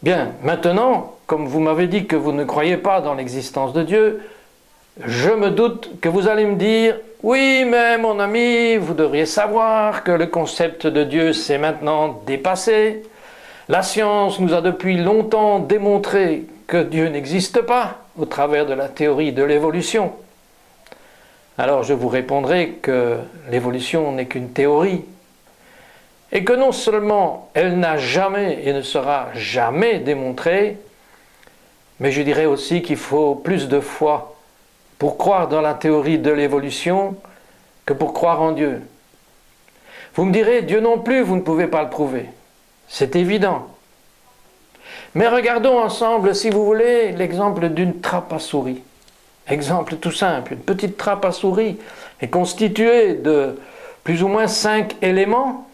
Bien, maintenant, comme vous m'avez dit que vous ne croyez pas dans l'existence de Dieu, je me doute que vous allez me dire « Oui, mais mon ami, vous devriez savoir que le concept de Dieu s'est maintenant dépassé. La science nous a depuis longtemps démontré que Dieu n'existe pas au travers de la théorie de l'évolution. » Alors je vous répondrai que l'évolution n'est qu'une théorie, et que non seulement elle n'a jamais et ne sera jamais démontrée, mais je dirais aussi qu'il faut plus de foi pour croire dans la théorie de l'évolution que pour croire en Dieu. Vous me direz, Dieu non plus, vous ne pouvez pas le prouver. C'est évident. Mais regardons ensemble, si vous voulez, l'exemple d'une trappe à souris. Exemple tout simple, une petite trappe à souris est constituée de plus ou moins 5 éléments,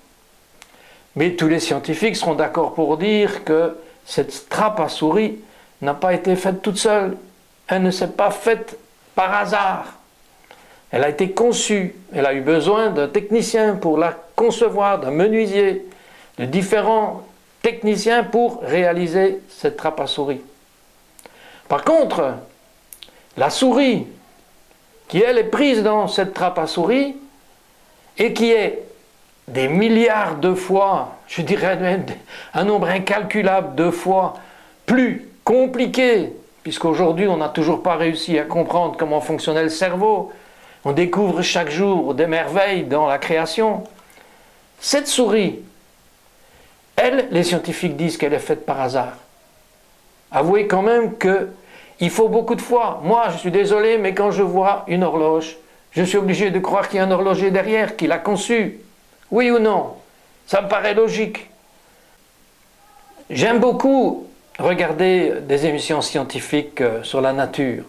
mais tous les scientifiques seront d'accord pour dire que cette trappe à souris n'a pas été faite toute seule. Elle ne s'est pas faite par hasard. Elle a été conçue, elle a eu besoin d'un technicien pour la concevoir, d'un menuisier, de différents techniciens pour réaliser cette trappe à souris. Par contre, la souris, qui elle est prise dans cette trappe à souris, et qui est des milliards de fois, je dirais même un nombre incalculable de fois plus compliqué, puisqu'aujourd'hui on n'a toujours pas réussi à comprendre comment fonctionnait le cerveau, on découvre chaque jour des merveilles dans la création. Cette souris, elle, les scientifiques disent qu'elle est faite par hasard. Avouez quand même qu'il faut beaucoup de foi. Moi, je suis désolé, mais quand je vois une horloge, je suis obligé de croire qu'il y a un horloger derrière qui l'a conçue. Oui ou non? Ça me paraît logique. J'aime beaucoup regarder des émissions scientifiques sur la nature.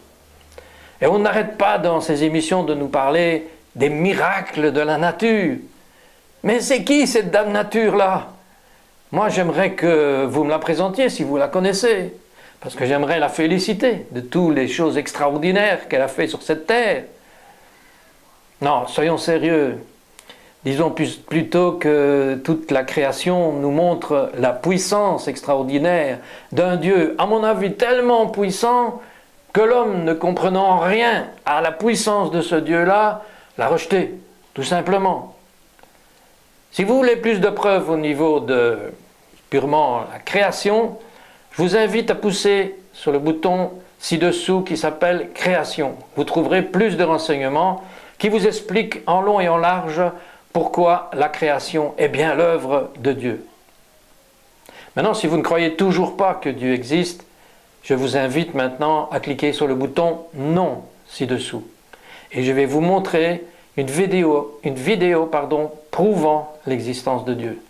Et on n'arrête pas dans ces émissions de nous parler des miracles de la nature. Mais c'est qui cette dame nature-là? Moi, j'aimerais que vous me la présentiez si vous la connaissez. Parce que j'aimerais la féliciter de toutes les choses extraordinaires qu'elle a fait sur cette terre. Non, soyons sérieux. Disons plutôt que toute la création nous montre la puissance extraordinaire d'un Dieu, à mon avis, tellement puissant que l'homme, ne comprenant rien à la puissance de ce Dieu-là, l'a rejeté, tout simplement. Si vous voulez plus de preuves au niveau de purement la création, je vous invite à pousser sur le bouton ci-dessous qui s'appelle « Création ». Vous trouverez plus de renseignements qui vous expliquent en long et en large pourquoi la création est bien l'œuvre de Dieu. Maintenant, si vous ne croyez toujours pas que Dieu existe, je vous invite maintenant à cliquer sur le bouton « Non » ci-dessous. Et je vais vous montrer une vidéo prouvant l'existence de Dieu.